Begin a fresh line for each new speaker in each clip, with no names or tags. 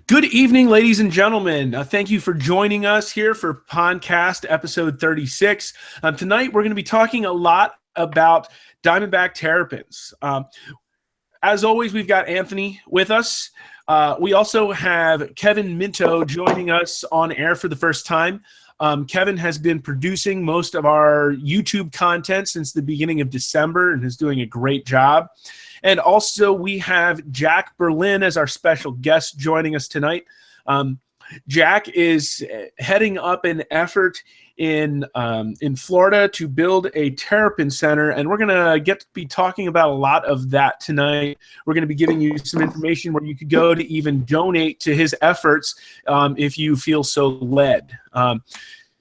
Good evening, ladies and gentlemen. Thank you for joining us here for Pondcast episode 36. Tonight, we're going to be talking a lot about Diamondback Terrapins. As always, we've got Anthony with us. We also have Kevin Minto joining us on air for the first time. Kevin has been producing most of our YouTube content since the beginning of December and is doing a great job. And also, we have Jack Berlin as our special guest joining us tonight. Jack is heading up an effort in Florida to build a Terrapin center, and we're going to be talking about a lot of that tonight. We're going to be giving you some information where you could go to even donate to his efforts if you feel so led.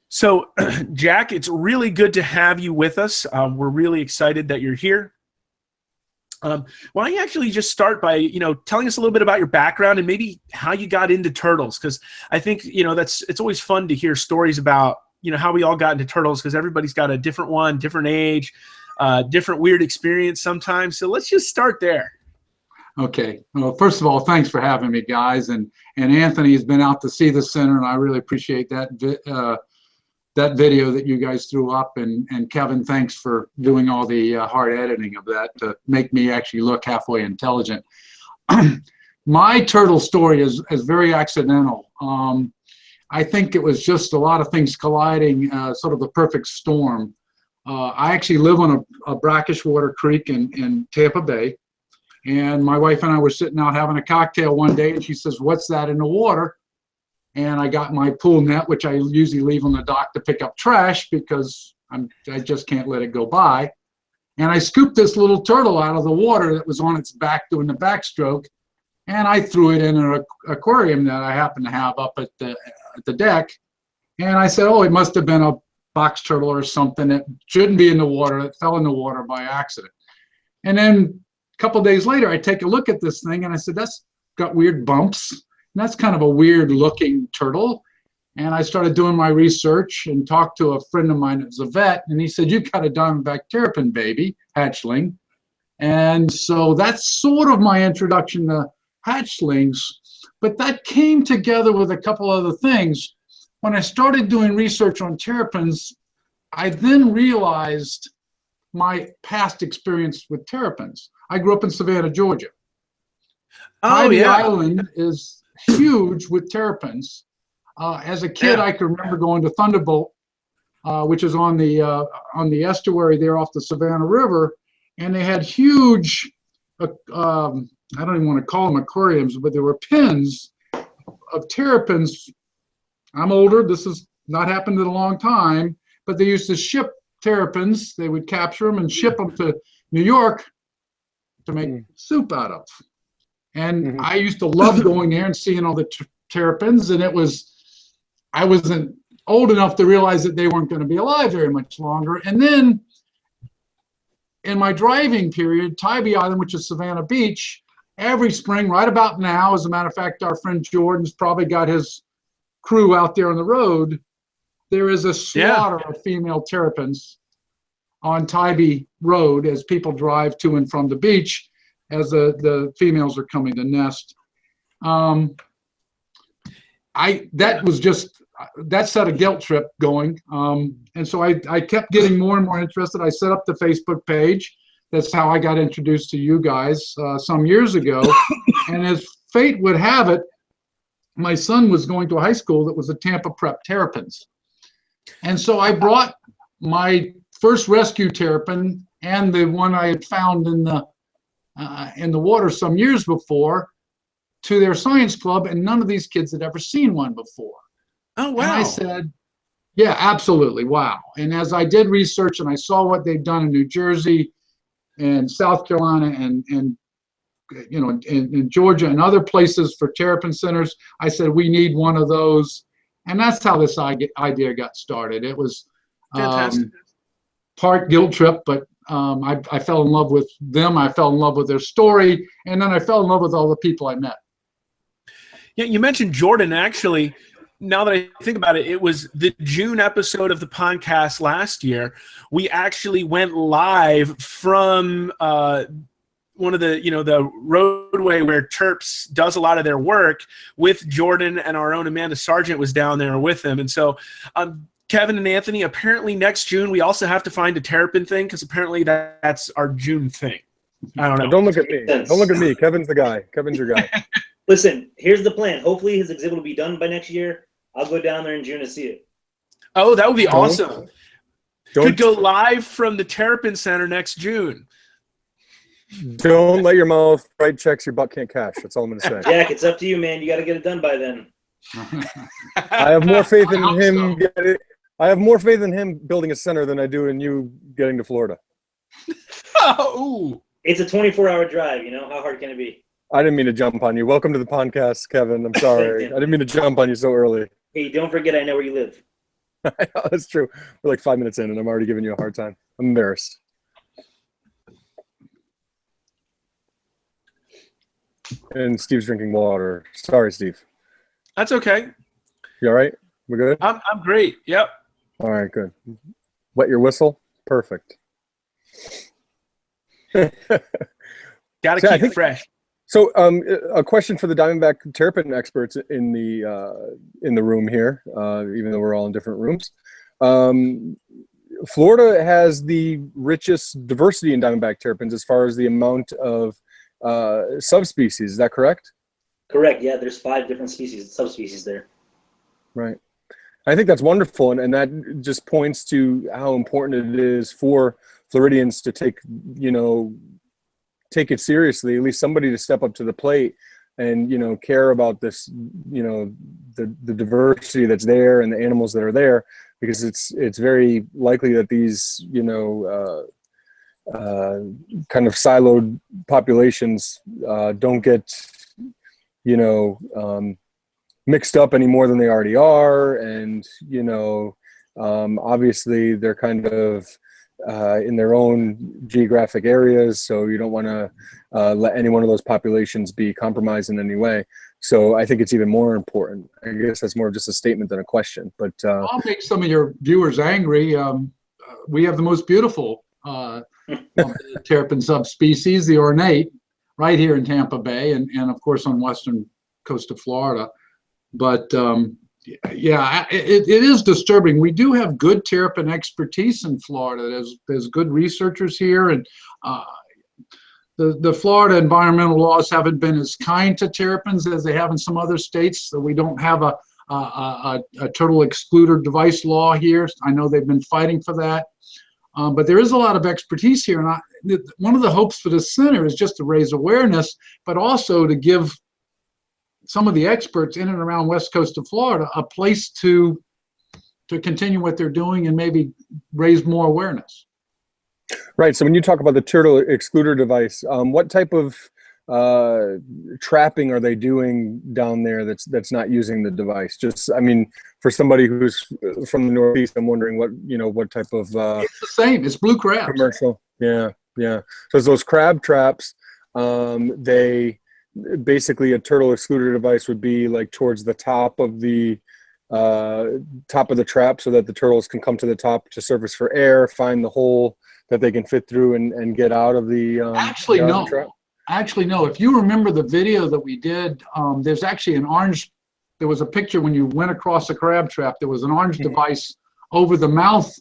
So, Jack, it's really good to have you with us. We're really excited that you're here. Why don't you actually just start by, telling us a little bit about your background and maybe how you got into turtles? Because I think, it's always fun to hear stories about, how we all got into turtles, because everybody's got a different one, different age, different weird experience sometimes. So let's just start there.
Okay. Well, first of all, thanks for having me, guys. And Anthony's been out to see the center, and I really appreciate that video that you guys threw up, and Kevin, thanks for doing all the hard editing of that to make me actually look halfway intelligent. My turtle story is very accidental. I think it was just a lot of things colliding, sort of the perfect storm. I actually live on a brackish water creek in Tampa Bay, and my wife and I were sitting out having a cocktail one day, and she says, "What's that in the water?" And I got my pool net, which I usually leave on the dock to pick up trash because I just can't let it go by. And I scooped this little turtle out of the water that was on its back doing the backstroke, and I threw it in an aquarium that I happened to have up at the deck. And I said, oh, it must have been a box turtle or something that shouldn't be in the water, that fell in the water by accident. And then a couple of days later, I take a look at this thing, and I said, that's got weird bumps. And that's kind of a weird looking turtle. And I started doing my research and talked to a friend of mine that's a vet, and he said, you got a Diamondback Terrapin baby, hatchling. And so that's sort of my introduction to hatchlings. But that came together with a couple other things. When I started doing research on terrapins, I then realized my past experience with terrapins. I grew up in Savannah, Georgia. Tybee Island is huge with terrapins. As a kid, I can remember going to Thunderbolt, which is on the estuary there off the Savannah River, and they had huge, I don't even want to call them aquariums, but there were pens of terrapins. I'm older. This has not happened in a long time, but they used to ship terrapins. They would capture them and ship them to New York to make soup out of. And I used to love going there and seeing all the terrapins, and I wasn't old enough to realize that they weren't going to be alive very much longer. And then in my driving period, Tybee Island, which is Savannah Beach, every spring, right about now, as a matter of fact, our friend Jordan's probably got his crew out there on the road, there is a slaughter of female terrapins on Tybee Road as people drive to and from the beach, as the females are coming to nest. That set a guilt trip going. And so I kept getting more and more interested. I set up the Facebook page. That's how I got introduced to you guys some years ago. And as fate would have it, my son was going to a high school that was a Tampa Prep Terrapins. And so I brought my first rescue terrapin and the one I had found in the water some years before to their science club, and none of these kids had ever seen one before.
Oh, wow.
And I said, yeah, absolutely, wow. And as I did research and I saw what they've done in New Jersey and South Carolina and in Georgia and other places for terrapin centers, I said, we need one of those. And that's how this idea got started. It was part guilt trip, but I fell in love with them. I fell in love with their story. And then I fell in love with all the people I met.
Yeah, you mentioned Jordan. Actually, now that I think about it, it was the June episode of the podcast last year. We actually went live from one of the, the roadway where Terps does a lot of their work with Jordan, and our own Amanda Sargent was down there with them. And so Kevin and Anthony, apparently next June, we also have to find a Terrapin thing, because apparently that's our June thing. I don't know.
Don't look at me. Don't look at me. Kevin's the guy. Kevin's your guy.
Listen, here's the plan. Hopefully his exhibit will be done by next year. I'll go down there in June to see it.
Oh, that would be awesome. Could go live from the Terrapin Center next June.
Don't let your mouth write checks your butt can't cash. That's all I'm going to say.
Jack, it's up to you, man. You got to get it done by then.
I have more faith in him. I have more faith in him building a center than I do in you getting to Florida.
Oh,
it's a 24-hour drive. How hard can it be?
I didn't mean to jump on you. Welcome to the Pondcast, Kevin. I'm sorry. I didn't mean to jump on you so early.
Hey, don't forget I know where you live.
That's true. We're like 5 minutes in, and I'm already giving you a hard time. I'm embarrassed. And Steve's drinking water. Sorry, Steve.
that's okay.
You all right? We're good?
I'm great. Yep.
All right, good. Wet your whistle? Perfect.
Got to keep it fresh.
So, a question for the Diamondback Terrapin experts in the room here, even though we're all in different rooms. Florida has the richest diversity in Diamondback Terrapins as far as the amount of subspecies. Is that correct?
Correct. Yeah, there's 5 different subspecies there. Right.
I think that's wonderful, and that just points to how important it is for Floridians to take it seriously, at least somebody to step up to the plate and, care about this, the diversity that's there and the animals that are there, because it's very likely that these, kind of siloed populations don't get, mixed up any more than they already are. And, obviously they're kind of in their own geographic areas. So you don't want to let any one of those populations be compromised in any way. So I think it's even more important. I guess that's more of just a statement than a question. But
I'll make some of your viewers angry. We have the most beautiful terrapin subspecies, the ornate, right here in Tampa Bay, and of course on western coast of Florida. But yeah, it is disturbing. We do have good terrapin expertise in Florida. There's good researchers here, and the Florida environmental laws haven't been as kind to terrapins as they have in some other states. So we don't have a turtle excluder device law here. I know they've been fighting for that, but there is a lot of expertise here. And one of the hopes for the center is just to raise awareness, but also to give some of the experts in and around west coast of Florida a place to continue what they're doing and maybe raise more awareness.
Right. So when you talk about the turtle excluder device, what type of trapping are they doing down there that's not using the device? Just, I mean, for somebody who's from the Northeast, I'm wondering what type of
it's the same. It's blue crabs.
Commercial. Yeah. So it's those crab traps. They basically, a turtle excluder device would be like towards the top of the trap, so that the turtles can come to the top to surface for air, find the hole that they can fit through and get out of the
Actually, no.
trap.
Actually, no. If you remember the video that we did, there's actually an orange. There was a picture when you went across a crab trap. There was an orange device over the mouth,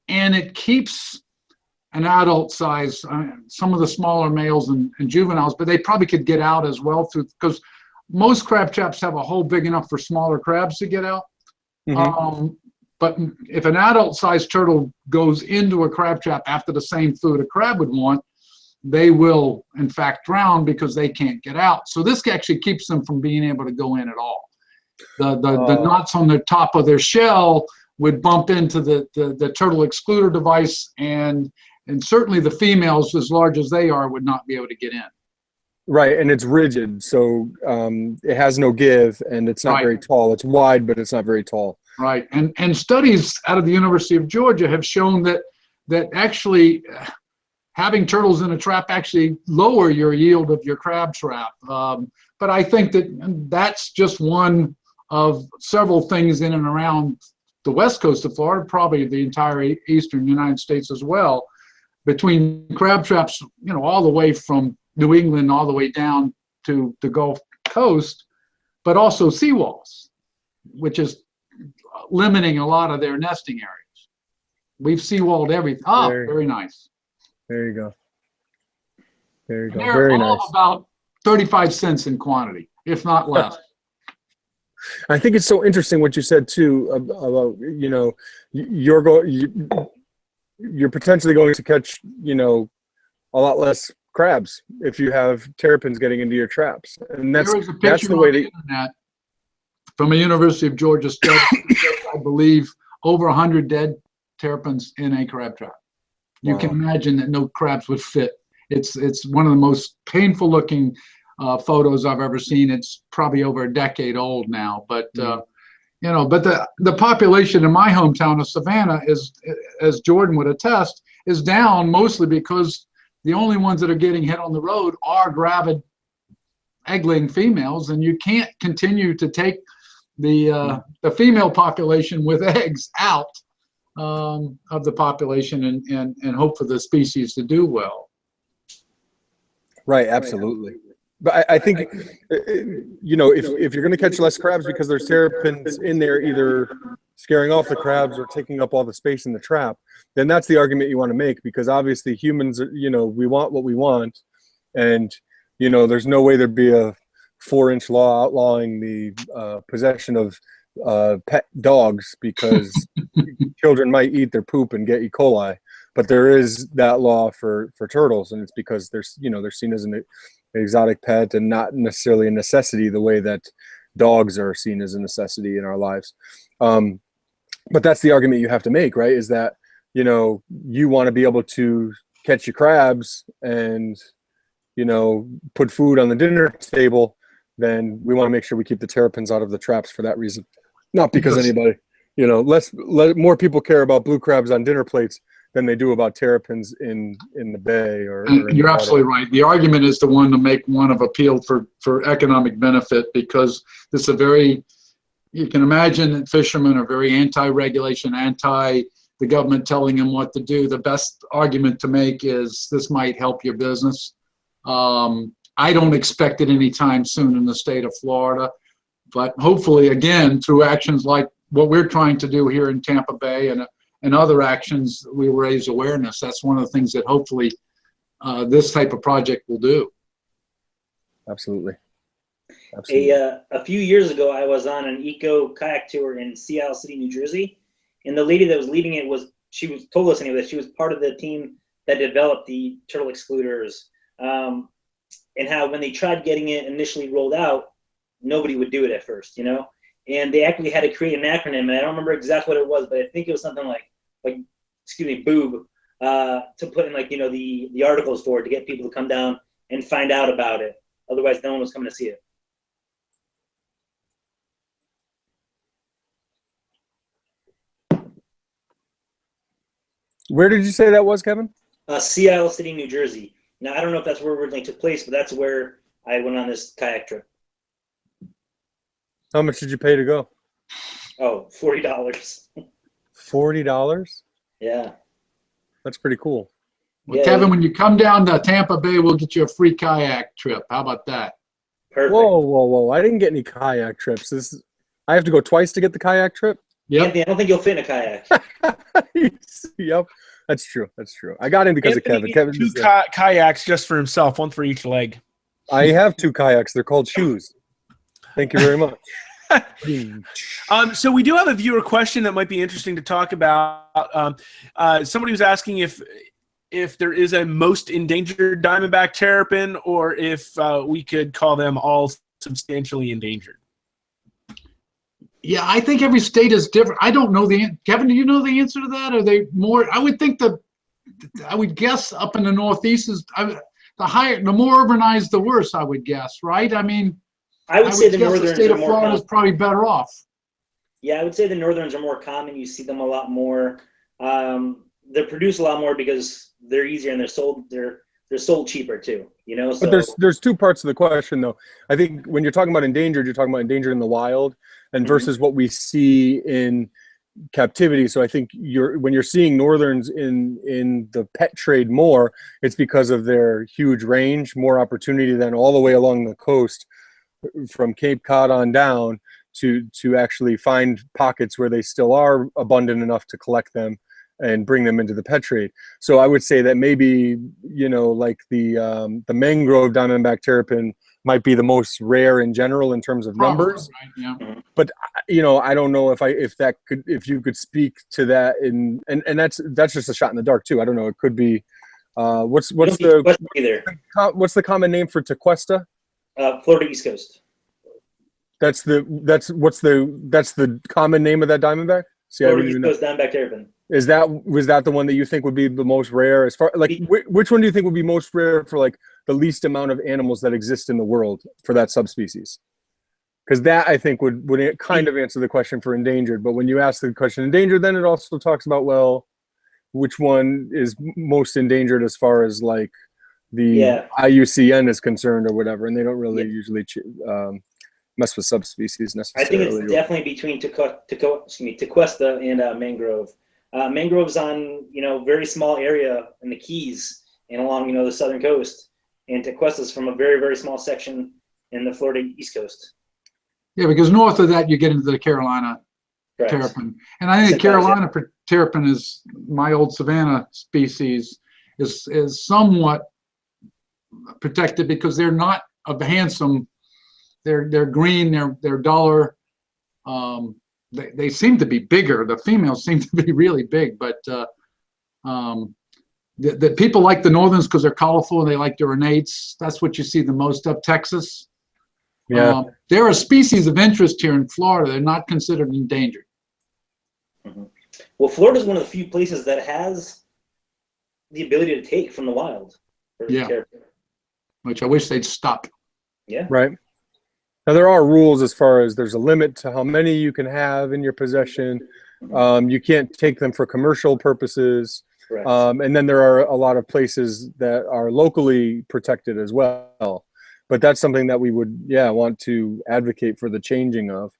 and it keeps an adult size, some of the smaller males and juveniles, but they probably could get out as well because most crab traps have a hole big enough for smaller crabs to get out. But if an adult sized turtle goes into a crab trap after the same food a crab would want, they will in fact drown because they can't get out. So this actually keeps them from being able to go in at all. The knots on the top of their shell would bump into the turtle excluder device, and certainly the females, as large as they are, would not be able to get in.
Right, and it's rigid, so it has no give, and it's not very tall. It's wide, but it's not very tall.
Right, and studies out of the University of Georgia have shown that actually having turtles in a trap actually lower your yield of your crab trap. But I think that's just one of several things in and around the west coast of Florida, probably the entire eastern United States as well, between crab traps, all the way from New England all the way down to the Gulf Coast, but also seawalls, which is limiting a lot of their nesting areas. We've seawalled everything. Oh, very nice.
There you go. There you go.
They're
Very
all
nice.
about 35 cents in quantity, if not less.
I think it's so interesting what you said too about you're potentially going to catch a lot less crabs if you have terrapins getting into your traps, and
There is a picture on the internet from a University of Georgia study, I believe, over 100 dead terrapins in a crab trap. You can imagine that no crabs would fit. It's one of the most painful looking photos I've ever seen. It's probably over a decade old now, but but the population in my hometown of Savannah is, as Jordan would attest, is down mostly because the only ones that are getting hit on the road are gravid egg-laying females, and you can't continue to take the female population with eggs out of the population and hope for the species to do well.
Right, absolutely. But I think, if you're going to catch less crabs because there's terrapins in there either scaring off the crabs or taking up all the space in the trap, then that's the argument you want to make, because obviously humans, we want what we want. And, there's no way there'd be a 4-inch law outlawing the possession of pet dogs because children might eat their poop and get E. coli. But there is that law for turtles, and it's because they're seen as an exotic pet and not necessarily a necessity the way that dogs are seen as a necessity in our lives. But that's the argument you have to make, right? Is that, you want to be able to catch your crabs and, put food on the dinner table, then we want to make sure we keep the terrapins out of the traps for that reason. Not because anybody, more people care about blue crabs on dinner plates than they do about terrapins in the bay or
you're absolutely right. The argument is the one to make one of appeal for economic benefit, because this is you can imagine that fishermen are very anti-regulation, the government telling them what to do. The best argument to make is this might help your business. I don't expect it anytime soon in the state of Florida, but hopefully, again, through actions like what we're trying to do here in Tampa Bay and other actions, we raise awareness. That's one of the things that hopefully this type of project will do.
Absolutely.
A few years ago, I was on an eco kayak tour in Sea Isle City, New Jersey, and the lady that was leading it told us anyway that she was part of the team that developed the turtle excluders, and how when they tried getting it initially rolled out, nobody would do it at first, and they actually had to create an acronym, and I don't remember exactly what it was, but I think it was something like boob, to put in the articles for it, to get people to come down and find out about it. Otherwise, no one was coming to see it.
Where did you say that was, Kevin?
Sea Isle City, New Jersey. Now, I don't know if that's where it originally took place, but that's where I went on this kayak trip.
How much did you pay to go?
Oh, $40.
$40?
Yeah.
That's pretty cool.
Well, yeah. Kevin, when you come down to Tampa Bay, we'll get you a free kayak trip. How about that?
Perfect.
Whoa. I didn't get any kayak trips. I have to go twice to get the kayak trip?
Yep. Anthony, I don't think you'll fit in a kayak.
Yep. That's true. I got in because
Anthony
of Kevin.
Two kayaks just for himself, one for each leg.
I have 2 kayaks. They're called shoes. Thank you very much.
So we do have a viewer question that might be interesting to talk about. Somebody was asking if there is a most endangered diamondback terrapin, or if we could call them all substantially endangered.
Yeah, I think every state is different. I don't know Kevin, do you know the answer to that? Are they more? I would think I would guess up in the Northeast the more urbanized, the worse. I would guess, right? I mean,
I would say the northerns
the state
are
of
more
Florida is probably better off.
Yeah, I would say the northerns are more common. You see them a lot more. They're produced a lot more because they're easier and they're sold cheaper too. So,
but there's 2 parts of the question though. I think when you're talking about endangered, you're talking about endangered in the wild, and versus what we see in captivity. So I think when you're seeing northerns in the pet trade more, it's because of their huge range, more opportunity than all the way along the coast from Cape Cod on down to actually find pockets where they still are abundant enough to collect them and bring them into the pet trade. So I would say that maybe, like the mangrove diamondback terrapin might be the most rare in general in terms of numbers.
Right, yeah.
But I don't know if you could speak to that and that's just a shot in the dark too. I don't know. It could be what's the common name for tequesta?
Florida East Coast.
That's the common name of that diamondback? See,
Florida East Coast diamondback terrapin.
Was that the one that you think would be the most rare? As far like which one do you think would be most rare for like the least amount of animals that exist in the world for that subspecies? Because that I think would kind of answer the question for endangered. But when you ask the question endangered, then it also talks about, well, which one is most endangered as far as like the IUCN is concerned or whatever, and they don't really usually mess with subspecies necessarily.
I think it's definitely between tequesta and mangrove. Mangrove's on very small area in the Keys and along the southern coast, and tequesta's from a very, very small section in the Florida East Coast.
Yeah, because north of that you get into the Carolina terrapin, and I think the Carolina terrapin is my old savanna species is somewhat protected because they're not of handsome. They're green. They're duller. They seem to be bigger. The females seem to be really big, but the people like the northerns because they're colorful and they like their ornates. That's what you see the most of Texas.
Yeah,
they're a species of interest here in Florida. They're not considered endangered.
Mm-hmm. Well, Florida is one of the few places that has the ability to take from the wild.
Which I wish they'd stop.
Yeah.
Right. Now there are rules as far as there's a limit to how many you can have in your possession. You can't take them for commercial purposes. And then there are a lot of places that are locally protected as well. But that's something that we would, want to advocate for the changing of.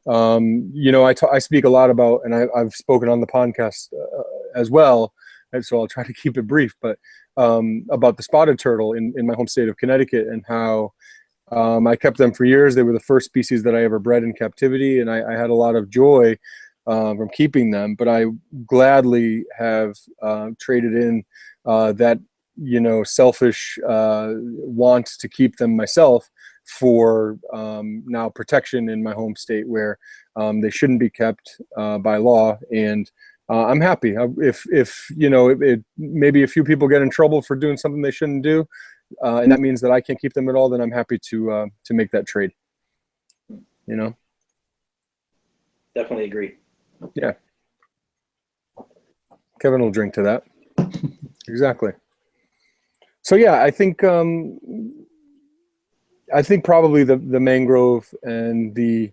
I speak a lot about, and I've spoken on the Pondcast as well, and so I'll try to keep it brief, but about the spotted turtle in my home state of Connecticut and how I kept them for years. They were the first species that I ever bred in captivity, and I had a lot of joy from keeping them, but I gladly have traded in that selfish want to keep them myself for now protection in my home state where they shouldn't be kept by law. And I'm happy if maybe a few people get in trouble for doing something they shouldn't do, and that means that I can't keep them at all, then I'm happy to make that trade.
Definitely agree.
Yeah. Kevin will drink to that. Exactly. So yeah, I think probably the mangrove and the,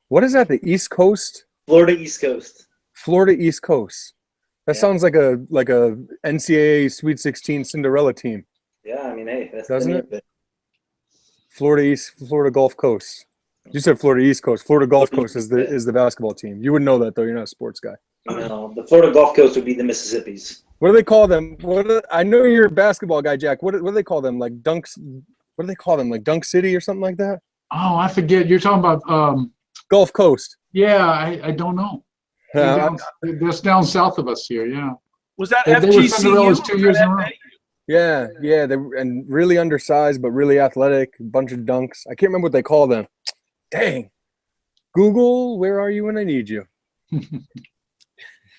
what is that? The East Coast?
Florida East Coast.
Florida East Coast. That sounds like a NCAA Sweet 16 Cinderella team.
Yeah, I mean, hey, that's
doesn't it? Florida Gulf Coast. You said Florida East Coast. Florida Gulf Coast is the basketball team. You wouldn't know that though. You're not a sports guy.
No, the Florida Gulf Coast would be the Mississippis.
What do they call them? I know you're a basketball guy, Jack. What do they call them? Like dunks? What do they call them? Like Dunk City or something like that?
Oh, I forget. You're talking about
Gulf Coast.
Yeah, I don't know. They're just down south of us here. Yeah.
Was that
they were Cinderellas 2 years in a row?
Yeah. They were, and really undersized, but really athletic. A bunch of dunks. I can't remember what they call them. Dang. Google, where are you when I need you?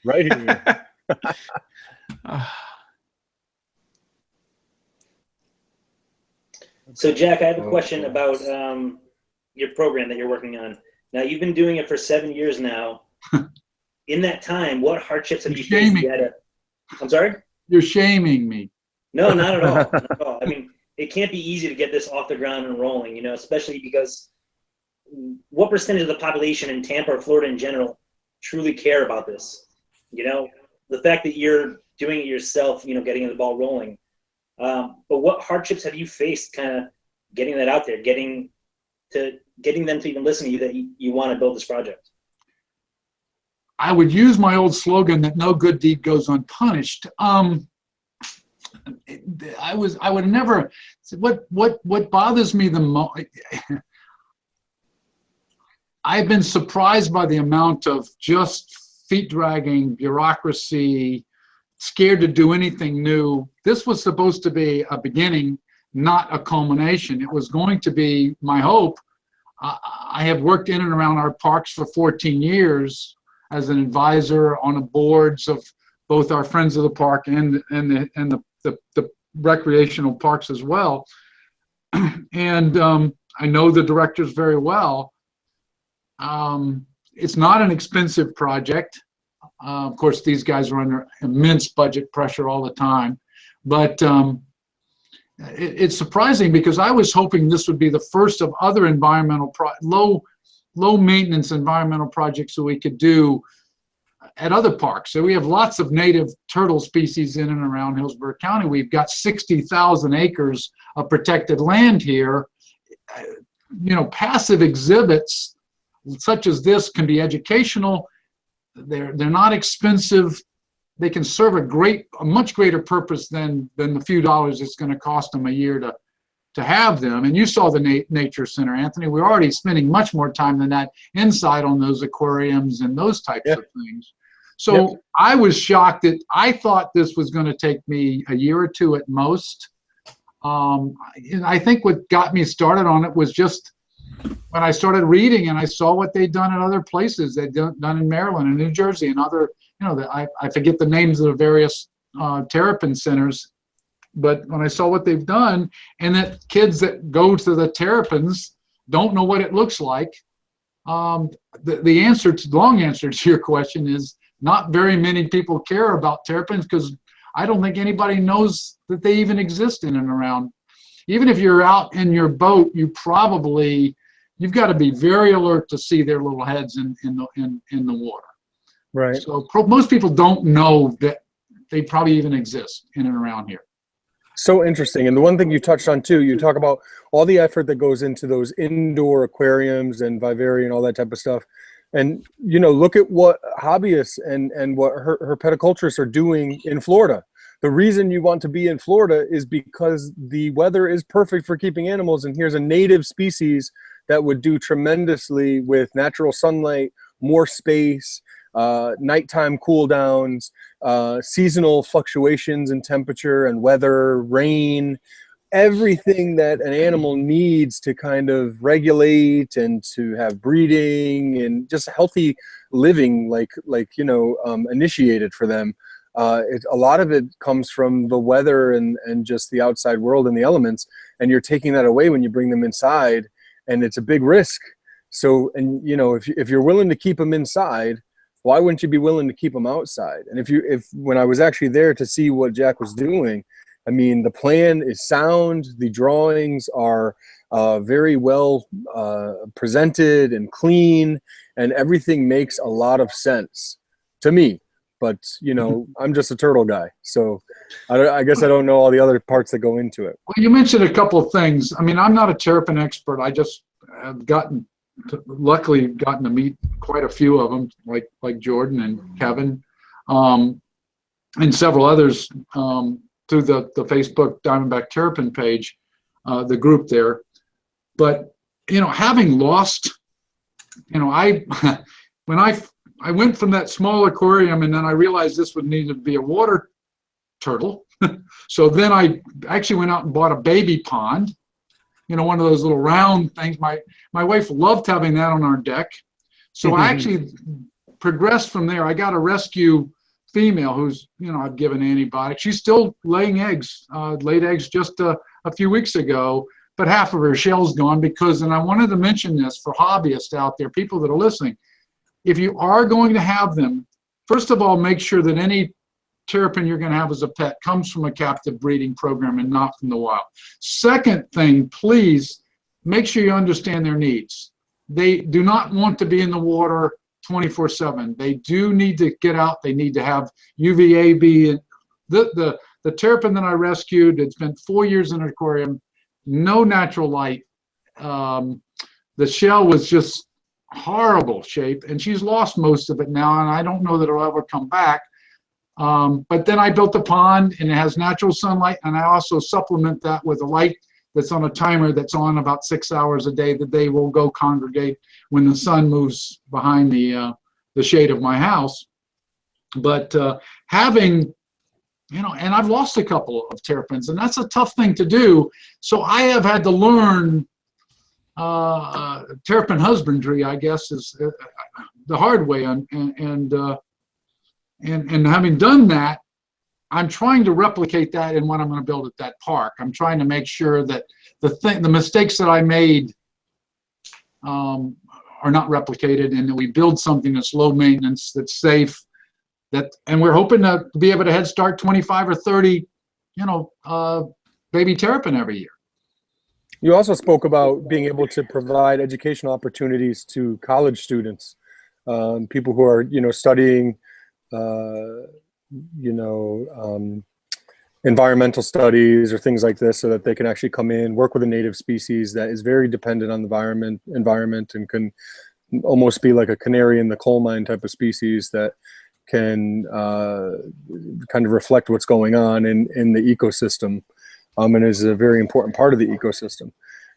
Right here.
So, Jack, I have a question about your program that you're working on. Now, you've been doing it for 7 years now. In that time, what hardships have you faced? I'm sorry?
You're shaming me.
No, not at all. Not at all. I mean, it can't be easy to get this off the ground and rolling, especially because what percentage of the population in Tampa or Florida in general truly care about this? The fact that you're doing it yourself, getting the ball rolling. But what hardships have you faced kind of getting that out there, getting them to even listen to you that you want to build this project?
I would use my old slogan that no good deed goes unpunished. I would never. What bothers me the most. I've been surprised by the amount of just feet dragging, bureaucracy, scared to do anything new. This was supposed to be a beginning, not a culmination. It was going to be my hope. I have worked in and around our parks for 14 years as an advisor on the boards of both our Friends of the Park and the recreational parks as well. And I know the directors very well. It's not an expensive project. Of course, these guys are under immense budget pressure all the time. But it's surprising because I was hoping this would be the first of other environmental, low maintenance environmental projects that we could do at other parks. So we have lots of native turtle species in and around Hillsborough County. We've got 60,000 acres of protected land here. You know, passive exhibits such as this can be educational. They're not expensive. They can serve a much greater purpose than the few dollars it's going to cost them a year to have them. And you saw the Nature Center, Anthony. We're already spending much more time than that inside on those aquariums and those types of things. So I was shocked that I thought this was going to take me a year or two at most. And I think what got me started on it was just when I started reading and I saw what they'd done in other places. They'd done in Maryland and New Jersey and other, you know, I forget the names of the various Terrapin centers, but when I saw what they've done and that kids that go to the Terrapins don't know what it looks like, the long answer to your question is not very many people care about Terrapins because I don't think anybody knows that they even exist in and around. Even if you're out in your boat, you've got to be very alert to see their little heads in the water.
Right.
So most people don't know that they probably even exist in and around here.
So interesting. And the one thing you touched on too, you talk about all the effort that goes into those indoor aquariums and vivarium and all that type of stuff. And, you know, look at what hobbyists and what herpetoculturists are doing in Florida. The reason you want to be in Florida is because the weather is perfect for keeping animals. And here's a native species that would do tremendously with natural sunlight, more space, nighttime cool downs, seasonal fluctuations in temperature and weather, rain, everything that an animal needs to kind of regulate and to have breeding and just healthy living, like you know, initiated for them. A lot of it comes from the weather and just the outside world and the elements, and you're taking that away when you bring them inside, and it's a big risk. So, and you know, if you're willing to keep them inside, why wouldn't you be willing to keep them outside? And if when I was actually there to see what Jack was doing, I mean, the plan is sound, the drawings are very well presented and clean, and everything makes a lot of sense to me. But, you know, I'm just a turtle guy, so I guess I don't know all the other parts that go into it.
Well, you mentioned a couple of things. I mean, I'm not a Terrapin expert. I just have luckily gotten to meet quite a few of them, like Jordan and Kevin, and several others through the Facebook Diamondback Terrapin page, the group there. But, you know, having lost, you know, when I went from that small aquarium and then I realized this would need to be a water turtle. So then I actually went out and bought a baby pond, you know, one of those little round things. My wife loved having that on our deck. So I actually progressed from there. I got a rescue female who's, you know, I've given antibiotics. She's still laying eggs, laid eggs just a few weeks ago, but half of her shell's gone because, and I wanted to mention this for hobbyists out there, people that are listening, if you are going to have them, first of all, make sure that any Terrapin you're going to have as a pet comes from a captive breeding program and not from the wild. Second thing, please make sure you understand their needs. They do not want to be in the water 24/7. They do need to get out. They need to have UVA-B. And the Terrapin that I rescued, it's been 4 years in an aquarium, no natural light. The shell was just horrible shape, and she's lost most of it now, and I don't know that it'll ever come back. But then I built a pond, and it has natural sunlight, and I also supplement that with a light that's on a timer that's on about 6 hours a day, that they will go congregate when the sun moves behind the shade of my house. But having, you know, and I've lost a couple of terrapins, and that's a tough thing to do. So I have had to learn terrapin husbandry, I guess, is the hard way. And having done that, I'm trying to replicate that in what I'm going to build at that park. I'm trying to make sure that the mistakes that I made are not replicated, and that we build something that's low maintenance, that's safe, and we're hoping to be able to head start 25 or 30, you know, baby terrapin every year.
You also spoke about being able to provide educational opportunities to college students, people who are, you know, studying, you know, environmental studies or things like this, so that they can actually come in, work with a native species that is very dependent on the environment and can almost be like a canary in the coal mine type of species that can kind of reflect what's going on in the ecosystem, and is a very important part of the ecosystem.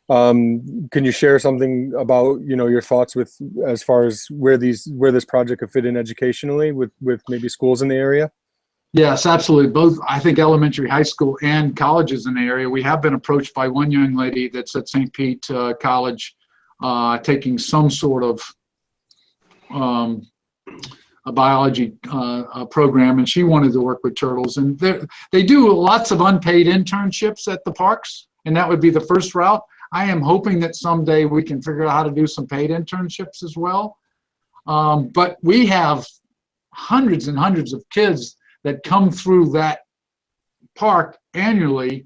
Can you share something about, you know, your thoughts with as far as where this project could fit in educationally with maybe schools in the area?
Yes, absolutely. Both, I think, elementary, high school, and colleges in the area. We have been approached by one young lady that's at St. Pete College, taking some sort of a biology program, and she wanted to work with turtles. And they do lots of unpaid internships at the parks, and that would be the first route. I am hoping that someday we can figure out how to do some paid internships as well. But we have hundreds and hundreds of kids that come through that park annually,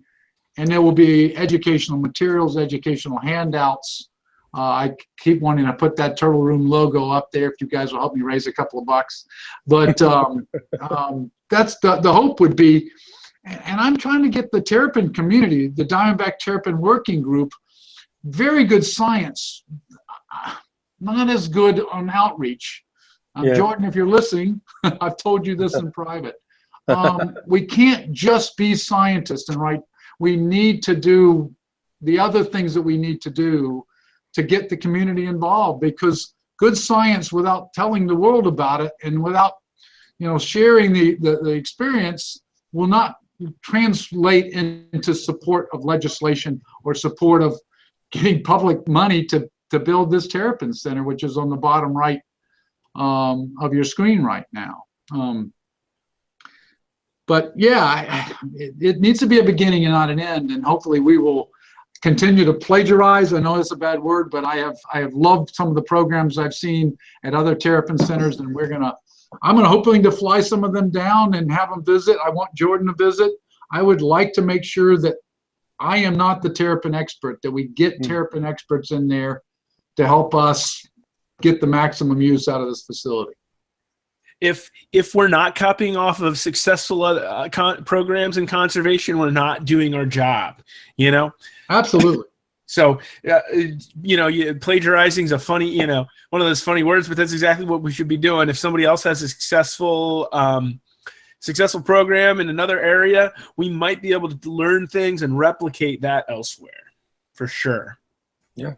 and there will be educational materials, educational handouts. I keep wanting to put that Turtle Room logo up there if you guys will help me raise a couple of bucks. But that's the hope would be, and I'm trying to get the Terrapin community, the Diamondback Terrapin Working Group, very good science, not as good on outreach.
Yeah.
Jordan, if you're listening, I've told you this in private. We can't just be scientists and write. We need to do the other things that we need to do to get the community involved, because good science without telling the world about it and without, you know, sharing the experience will not translate into support of legislation or support of getting public money to build this Terrapin Center, which is on the bottom right of your screen right now. But yeah, it needs to be a beginning and not an end, and hopefully we will continue to plagiarize. I know it's a bad word, but I have loved some of the programs I've seen at other Terrapin centers, and I'm gonna hopefully to fly some of them down and have them visit. I want Jordan to visit. I would like to make sure that I am not the Terrapin expert, that we get Terrapin experts in there to help us get the maximum use out of this facility.
If we're not copying off of successful programs in conservation, we're not doing our job, you know?
Absolutely.
So, you know, plagiarizing is a funny, you know, one of those funny words, but that's exactly what we should be doing. If somebody else has a successful program in another area, we might be able to learn things and replicate that elsewhere, for sure.
Yeah.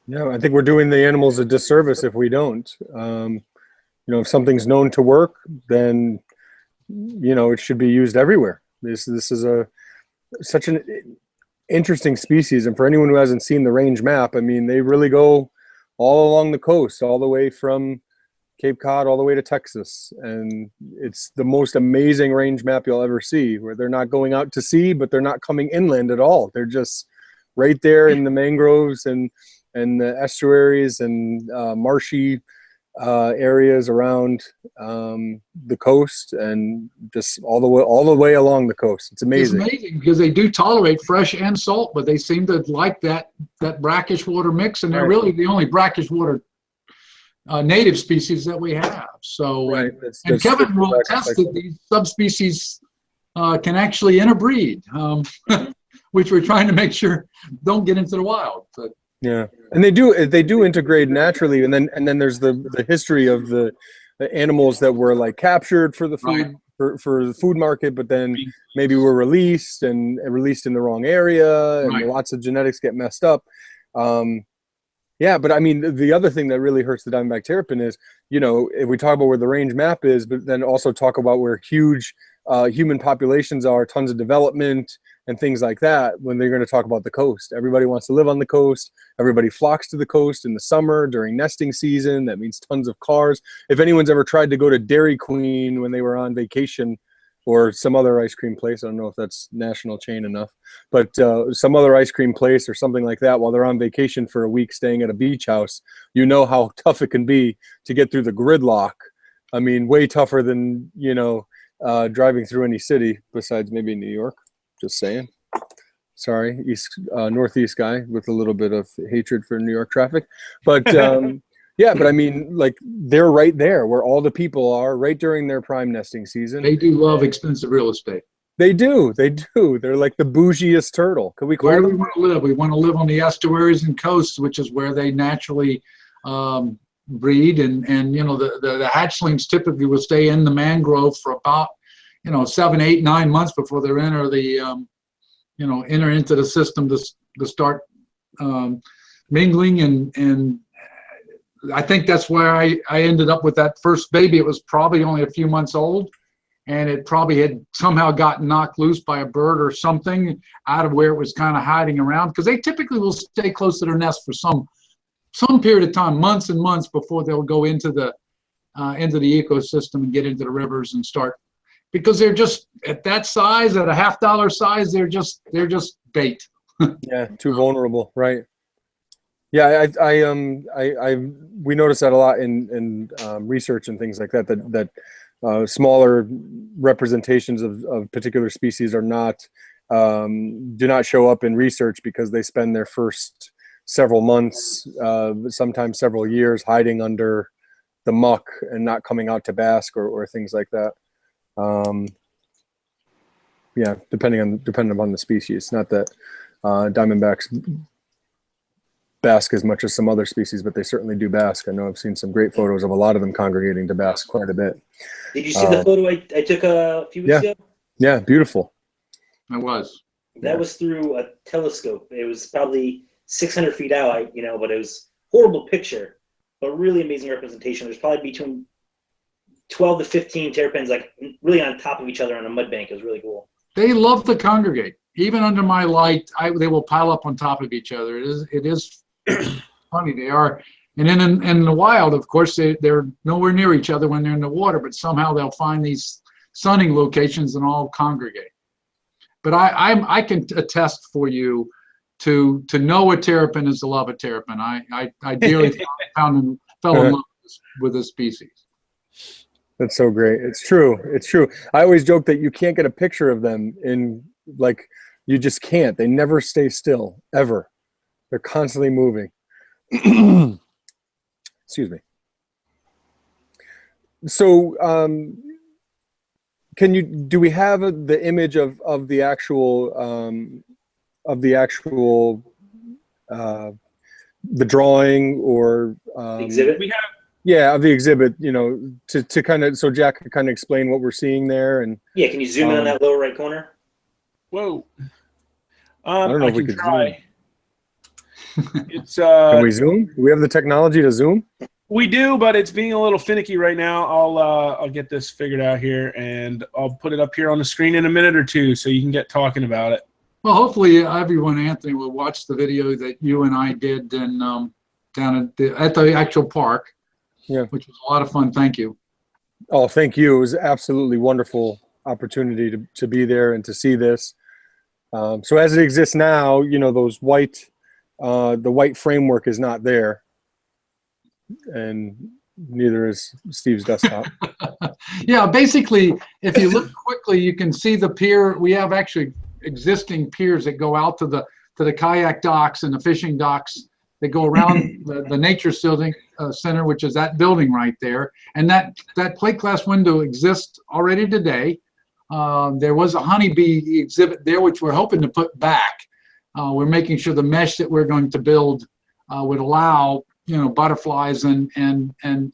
Yeah, I think we're doing the animals a disservice if we don't. You know, if something's known to work, then, you know, it should be used everywhere. This is such an interesting species, and for anyone who hasn't seen the range map, I mean, they really go all along the coast, all the way from Cape Cod all the way to Texas, and it's the most amazing range map you'll ever see, where they're not going out to sea, but they're not coming inland at all. They're just right there in the mangroves and the estuaries and marshy areas around the coast, and just all the way along the coast. It's amazing.
It's amazing because they do tolerate fresh and salt, but they seem to like that brackish water mix, and they're really the only brackish water native species that we have. So,
right.
And Kevin will attest that these subspecies can actually interbreed, which we're trying to make sure don't get into the wild. But
Yeah, and they do integrate naturally, and then there's the history of the animals that were like captured for the food for the food market, but then maybe were released and released in the wrong area, and lots of genetics get messed up. Yeah, but I mean, the other thing that really hurts the diamondback terrapin is, you know, if we talk about where the range map is, but then also talk about where huge human populations are, tons of development and things like that, when they're going to talk about the coast. Everybody wants to live on the coast. Everybody flocks to the coast in the summer during nesting season. That means tons of cars. If anyone's ever tried to go to Dairy Queen when they were on vacation, or some other ice cream place, I don't know if that's national chain enough, but some other ice cream place or something like that while they're on vacation for a week staying at a beach house, you know how tough it can be to get through the gridlock. I mean, way tougher than, you know, driving through any city besides maybe New York. Just saying. Sorry, Northeast guy with a little bit of hatred for New York traffic. But yeah, but I mean, like, they're right there where all the people are right during their prime nesting season.
They do love expensive real estate.
They do. They're like the bougiest turtle. Could we call
Where
them?
do we want to live? We want to live on the estuaries and coasts, which is where they naturally breed. And you know, the hatchlings typically will stay in the mangrove for about, you know, 7, 8, 9 months before they enter the, you know, enter into the system to start mingling. And I think that's where I ended up with that first baby. It was probably only a few months old, and it probably had somehow gotten knocked loose by a bird or something out of where it was kind of hiding around, because they typically will stay close to their nest for some period of time, months and months, before they'll go into the ecosystem and get into the rivers and start. Because they're just at that size, at a $50 size, they're just bait.
Yeah, too vulnerable, right? Yeah, we notice that a lot in research and things like that. That smaller representations of particular species are not do not show up in research because they spend their first several months, sometimes several years, hiding under the muck and not coming out to bask or things like that. Yeah, depending upon the species. Not that diamondbacks bask as much as some other species, but they certainly do bask. I know I've seen some great photos of a lot of them congregating to bask quite a bit.
Did you see the photo I took a few weeks ago?
Yeah, beautiful.
It was.
That was through a telescope. It was probably 600 feet out, you know, but it was a horrible picture, but really amazing representation. There's probably between 12 to 15 terrapins, like really on top of each other on a mud bank. It was really cool.
They love to congregate. Even under my light, they will pile up on top of each other. It is funny. They are. And then in the wild, of course, they're nowhere near each other when they're in the water, but somehow they'll find these sunning locations and all congregate. But I can attest for you to know a terrapin is to love a terrapin. I dearly fell in love with this species.
That's so great. It's true. It's true. I always joke that you can't get a picture of them in, like, you just can't. They never stay still, ever. They're constantly moving. Excuse me. So, do we have the image of the actual the drawing or
the exhibit?
We have.
Yeah, of the exhibit, you know, to kind of, so Jack could kind of explain what we're seeing there. And
yeah, can you zoom in on that lower right corner?
Whoa.
I don't know if we could
try. It's
Can we zoom? Do we have the technology to zoom?
We do, but it's being a little finicky right now. I'll get this figured out here, and I'll put it up here on the screen in a minute or two so you can get talking about it.
Well, hopefully everyone, Anthony, will watch the video that you and I did down at the actual park. Yeah, which was a lot of fun. Thank you.
Oh, thank you. It was absolutely wonderful opportunity to be there and to see this. So as it exists now, you know, those white, the white framework is not there, and neither is Steve's desktop.
Yeah, basically, if you look quickly, you can see the pier. We have actually existing piers that go out to the kayak docks and the fishing docks. They go around the Nature Center, which is that building right there. And that plate glass window exists already today. There was a honeybee exhibit there, which we're hoping to put back. We're making sure the mesh that we're going to build would allow, butterflies and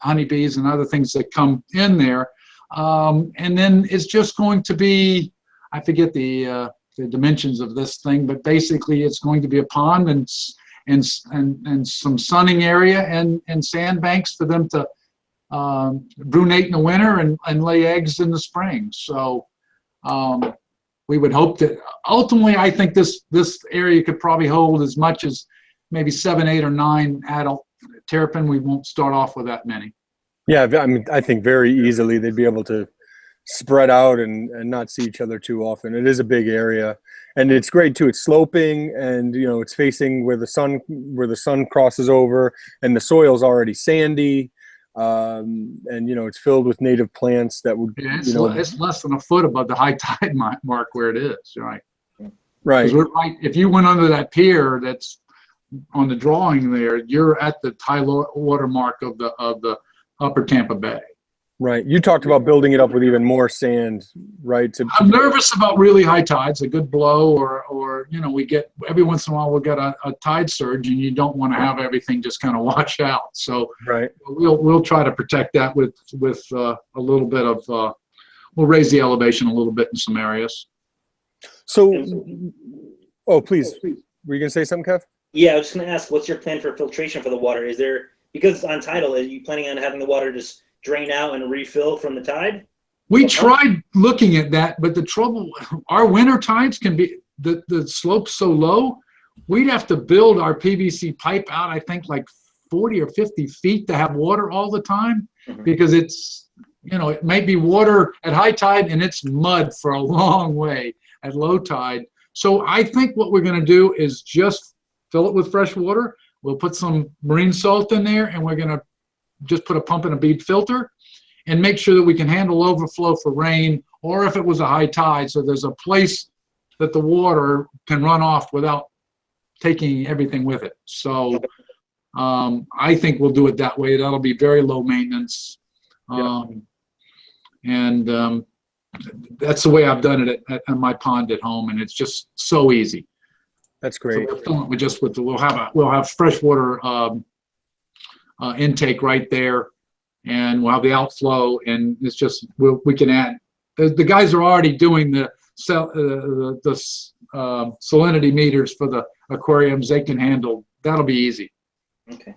honeybees and other things that come in there. And then it's just going to be, I forget the dimensions of this thing, but basically it's going to be a pond and some sunning area and sandbanks for them to brunate in the winter and lay eggs in the spring. So we would hope that ultimately, I think this area could probably hold as much as maybe 7, 8, or 9 adult terrapin. We won't start off with that many.
Yeah, I mean, I think very easily they'd be able to spread out and not see each other too often. It is a big area, and it's great too. It's sloping, and it's facing where the sun crosses over, and the soil's already sandy, and it's filled with native plants that would.
Yeah, it's less than a foot above the high tide mark where it is. Right.
Right.
We're right. If you went under that pier that's on the drawing there, you're at the high water mark of the upper Tampa Bay.
Right. You talked about building it up with even more sand, right?
I'm nervous about really high tides, a good blow, or we get every once in a while we'll get a tide surge, and you don't want to have everything just kind of wash out. So
right.
We'll try to protect that with a little bit of we'll raise the elevation a little bit in some areas.
So, please, were you gonna say something, Kev?
Yeah, I was just gonna ask, what's your plan for filtration for the water? Is there, because on tidal, are you planning on having the water just drain out and refill from the tide?
We tried looking at that, but the trouble, our winter tides can be, the slope's so low, we'd have to build our PVC pipe out, I think like 40 or 50 feet to have water all the time, because it's, it may be water at high tide and it's mud for a long way at low tide. So I think what we're gonna do is just fill it with fresh water. We'll put some marine salt in there, and we're gonna just put a pump and a bead filter and make sure that we can handle overflow for rain, or if it was a high tide, so there's a place that the water can run off without taking everything with it. So I think we'll do it that way. That'll be very low maintenance. And that's the way I've done it at my pond at home, and it's just so easy.
That's great.
So we'll have freshwater intake right there, and we'll have the outflow, and it's just we can add. The guys are already doing the salinity meters for the aquariums. They can handle. That'll be easy.
Okay.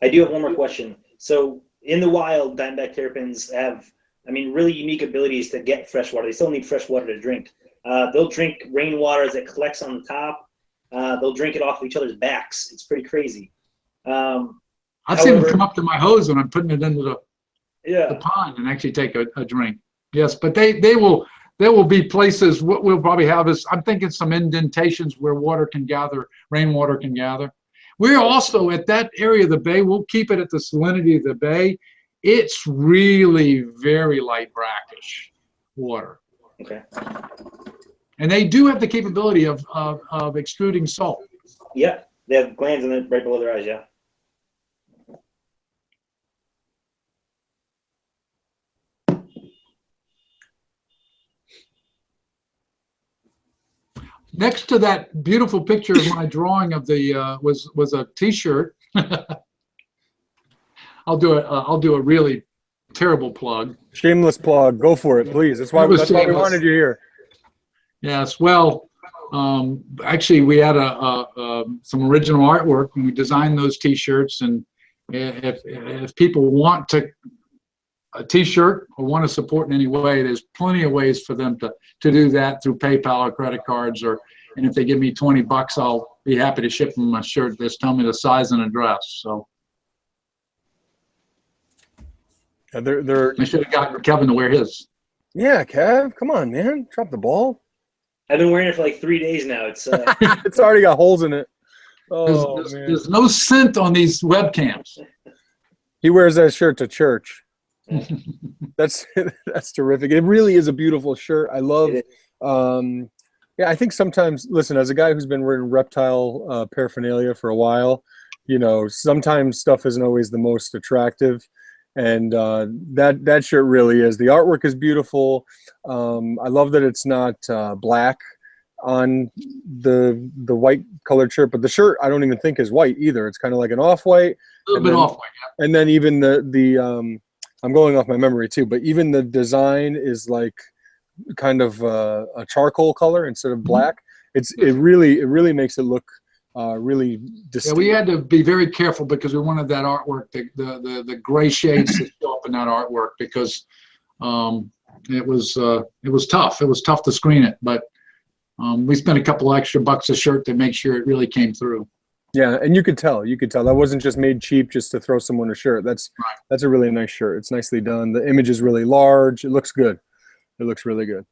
I do have one more question. So in the wild, diamondback terrapins have, really unique abilities to get fresh water. They still need fresh water to drink. They'll drink rainwater as it collects on the top. They'll drink it off of each other's backs. It's pretty crazy.
I've seen them come up to my hose when I'm putting it into the pond and actually take a drink. Yes, but there will be places. What we'll probably have is, I'm thinking, some indentations where water can gather, rainwater can gather. We're also at that area of the bay. We'll keep it at the salinity of the bay. It's really very light brackish water.
Okay.
And they do have the capability of extruding salt.
Yeah, they have glands right below their eyes. Yeah.
Next to that beautiful picture of my drawing of the was a T-shirt. I'll do a really terrible plug.
Shameless plug. Go for it, please. That's why we wanted you here.
Yes. Well, actually, we had some original artwork when we designed those T-shirts, and if people want a T-shirt or want to support in any way, there's plenty of ways for them to do that through PayPal or credit cards, and if they give me $20, I'll be happy to ship them a shirt. Just tell me the size and address. So I should have gotten Kevin to wear his.
Yeah, Kev, come on, man, drop the ball.
I've been wearing it for like 3 days now. It's
it's already got holes in it. Oh,
there's no scent on these webcams.
He wears that shirt to church. That's terrific. It really is a beautiful shirt. I love. I think sometimes, listen, as a guy who's been wearing reptile paraphernalia for a while, sometimes stuff isn't always the most attractive, and that shirt really is. The artwork is beautiful. I love that it's not black. on the white colored shirt, but the shirt I don't even think is white either. It's kind of like an off-white.
A little bit off-white, yeah.
And then even the I'm going off my memory too, but even the design is like kind of a charcoal color instead of black. It really makes it look really distinct.
Yeah, we had to be very careful because we wanted that artwork, the gray shades to show up in that artwork, because it was tough. It was tough to screen it, but we spent a couple extra bucks a shirt to make sure it really came through.
Yeah, and you could tell that wasn't just made cheap just to throw someone a shirt. That's a really nice shirt. It's nicely done. The image is really large. It looks good. It looks really good.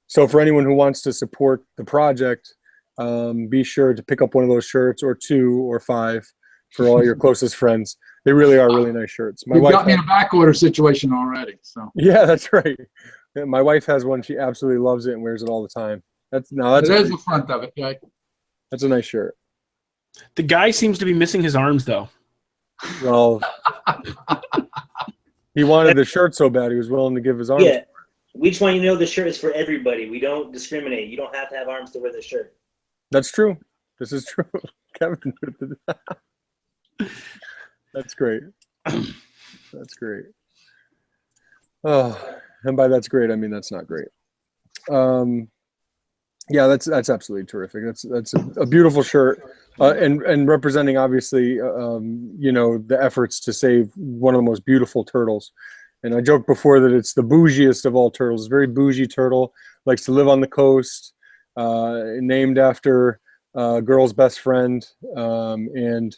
So for anyone who wants to support the project, be sure to pick up one of those shirts, or 2 or 5, for all your closest friends. They really are really nice shirts. My
You've
wife
got me in a back order situation already. So
yeah, that's right. Yeah, my wife has one. She absolutely loves it and wears it all the time. That's
the front of it. Yeah.
That's a nice shirt.
The guy seems to be missing his arms, though.
Well, he wanted the shirt so bad he was willing to give his arms.
Yeah, we just want you to know the shirt is for everybody. We don't discriminate. You don't have to have arms to wear the shirt.
That's true. This is true. Kevin. That's great. That's great. Oh, and by that's great, I mean that's not great. Yeah, that's absolutely terrific. That's a beautiful shirt, and representing obviously, you know, the efforts to save one of the most beautiful turtles. And I joked before that it's the bougiest of all turtles. It's a very bougie turtle, likes to live on the coast, named after a girl's best friend, and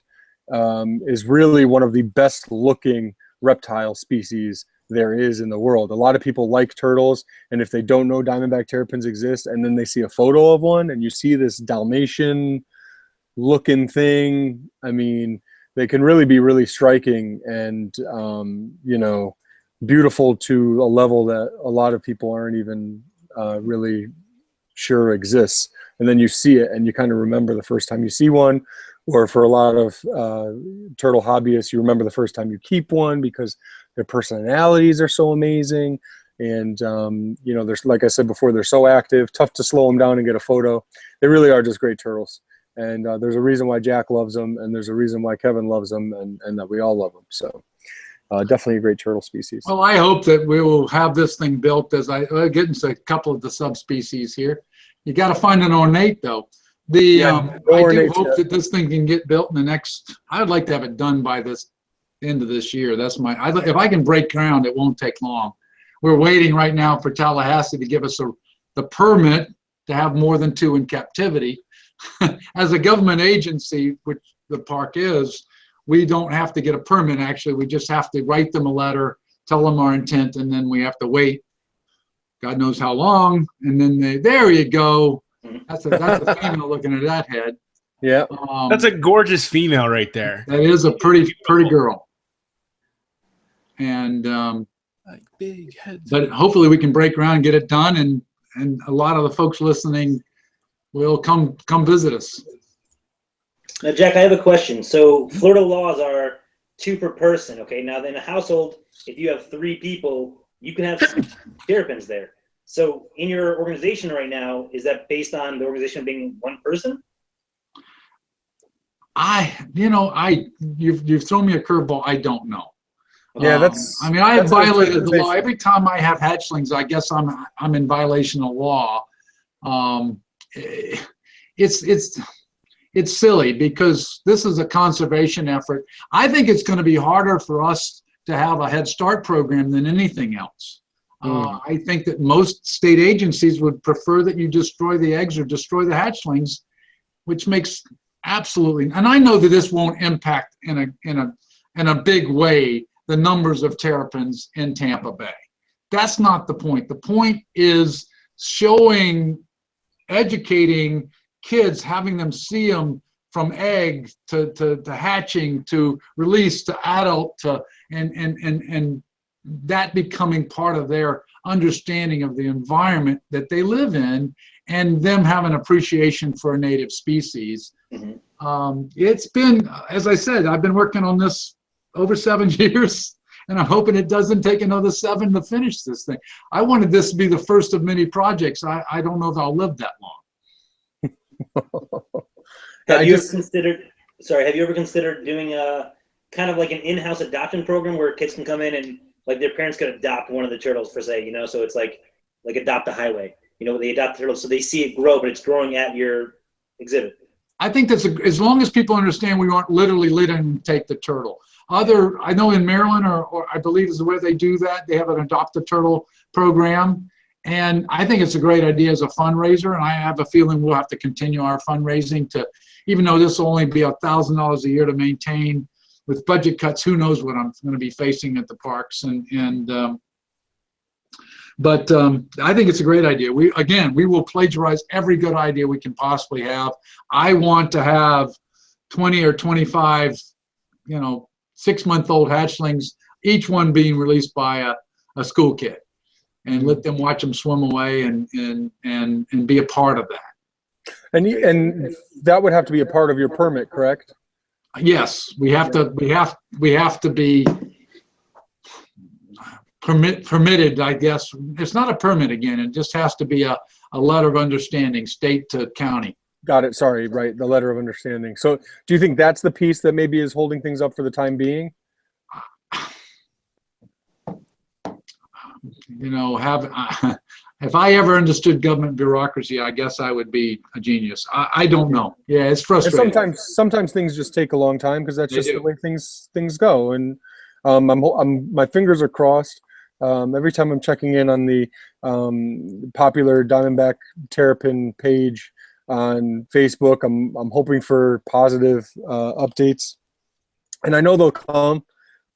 is really one of the best looking reptile species there is in the world. A lot of people like turtles, and if they don't know diamondback terrapins exist, and then they see a photo of one and you see this Dalmatian looking thing, I mean, they can really be really striking and you know, beautiful to a level that a lot of people aren't even really sure exists. And then you see it and you kind of remember the first time you see one, or for a lot of turtle hobbyists, you remember the first time you keep one because their personalities are so amazing. And, you know, there's, like I said before, they're so active, tough to slow them down and get a photo. They really are just great turtles. And there's a reason why Jack loves them, and there's a reason why Kevin loves them, and that we all love them. So definitely a great turtle species.
Well, I hope that we will have this thing built as I get into a couple of the subspecies here. You got to find an ornate, though. I do hope that this thing can get built in the next, I'd like to have it done by this end of this year. That's my, if I can break ground, it won't take long. We're waiting right now for Tallahassee to give us the permit to have more than 2 in captivity. As a government agency, which the park is, we don't have to get a permit, actually. We just have to write them a letter, tell them our intent, and then we have to wait God knows how long, and then there you go. That's a female looking at that head.
Yeah,
that's a gorgeous female right there.
That is a pretty girl. And
like big heads.
But hopefully we can break ground and get it done, and a lot of the folks listening will come visit us.
Now, Jack, I have a question. So Florida laws are 2 per person. Okay, now in a household, if you have 3 people, you can have terrapins there. So in your organization right now, is that based on the organization being 1 person?
You've thrown me a curveball. I don't know.
Yeah,
I have violated the law. Every time I have hatchlings, I guess I'm in violation of law. It's silly because this is a conservation effort. I think it's going to be harder for us to have a Head Start program than anything else. I think that most state agencies would prefer that you destroy the eggs or destroy the hatchlings, which makes absolutely. And I know that this won't impact in a big way the numbers of terrapins in Tampa Bay. That's not the point. The point is educating kids, having them see them from egg to hatching to release to adult and that becoming part of their understanding of the environment that they live in, and them having appreciation for a native species. Mm-hmm. It's been, as I said, I've been working on this over 7 years, and I'm hoping it doesn't take another 7 to finish this thing. I wanted this to be the first of many projects. I don't know if I'll live that long.
Have you ever considered? Sorry, have you ever considered doing a kind of like an in-house adoption program where kids can come in and like their parents could adopt one of the turtles for say, so it's like adopt a highway. They adopt the turtle so they see it grow, but it's growing at your exhibit.
I think that's as long as people understand we aren't literally letting them take the turtle. I know in Maryland, or I believe is the way they do that, they have an adopt a turtle program. And I think it's a great idea as a fundraiser. And I have a feeling we'll have to continue our fundraising to, even though this will only be $1,000 a year to maintain, with budget cuts, who knows what I'm going to be facing at the parks. But I think it's a great idea. We will plagiarize every good idea we can possibly have. I want to have 20 or 25, 6-month-old hatchlings, each one being released by a school kid, and let them watch them swim away and be a part of that.
And that would have to be a part of your permit, correct?
Yes, we have to be permitted, I guess. It's not a permit again. It just has to be a letter of understanding, state to county.
Got it. Sorry, right. The letter of understanding. So do you think that's the piece that maybe is holding things up for the time being? If I ever understood government bureaucracy, I guess I would be a genius. I don't know. Yeah, it's frustrating. And sometimes things just take a long time because that's just the way things go. And my fingers are crossed. Every time I'm checking in on the popular Diamondback Terrapin page on Facebook, I'm hoping for positive updates, and I know they'll come.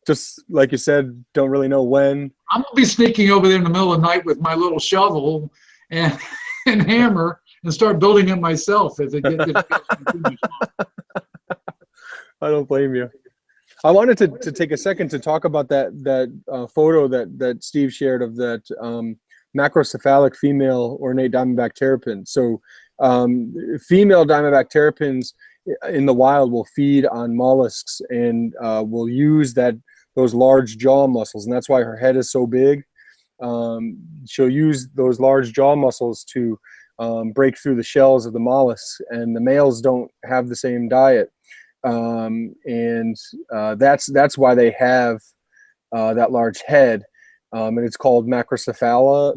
Just like you said, don't really know when.
I'm gonna be sneaking over there in the middle of the night with my little shovel and hammer and start building it myself if it gets too much long.
I don't blame you. I wanted to take a second to talk about that photo that Steve shared of that macrocephalic female ornate diamondback terrapin. So female diamondback terrapins in the wild will feed on mollusks and will use those large jaw muscles, and that's why her head is so big. She'll use those large jaw muscles to break through the shells of the mollusks, and the males don't have the same diet. That's why they have that large head, and it's called macrocephalia,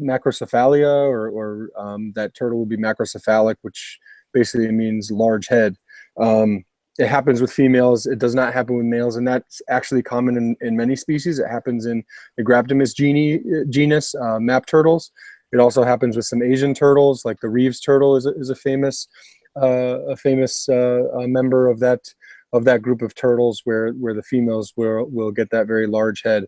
or that turtle will be macrocephalic, which basically means large head. It happens with females. It does not happen with males, and that's actually common in many species. It happens in the Graptomus genus, map turtles. It also happens with some Asian turtles, like the Reeves turtle is a famous member of that group of turtles, where the females will get that very large head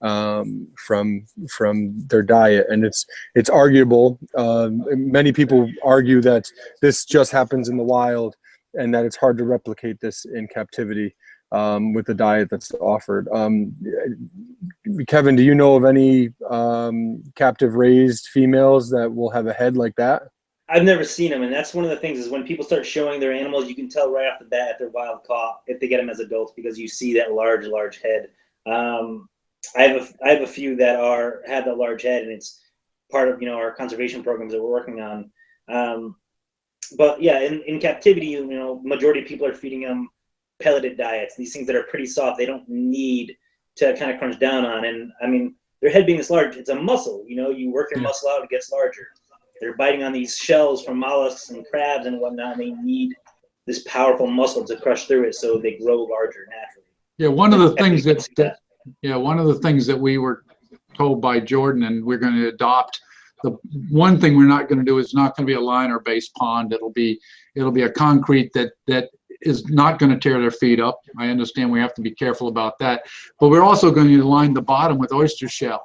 from their diet. And it's arguable. Many people argue that this just happens in the wild, and that it's hard to replicate this in captivity with the diet that's offered. Kevin, do you know of any captive raised females that will have a head like that?
I've never seen them, and that's one of the things is when people start showing their animals, you can tell right off the bat if they're wild caught, if they get them as adults, because you see that large head. I have a few that have that large head, and it's part of our conservation programs that we're working on. But yeah, in captivity, majority of people are feeding them pelleted diets, these things that are pretty soft. They don't need to kind of crunch down on. And I mean, their head being this large, it's a muscle. You work your muscle out, it gets larger. They're biting on these shells from mollusks and crabs and whatnot, and they need this powerful muscle to crush through it so they grow larger naturally.
Yeah, one of the things that we were told by Jordan, and we're going to adopt, the one thing we're not going to do is not going to be a liner-based pond. It'll be a concrete that is not going to tear their feet up. I understand we have to be careful about that, but we're also going to line the bottom with oyster shell.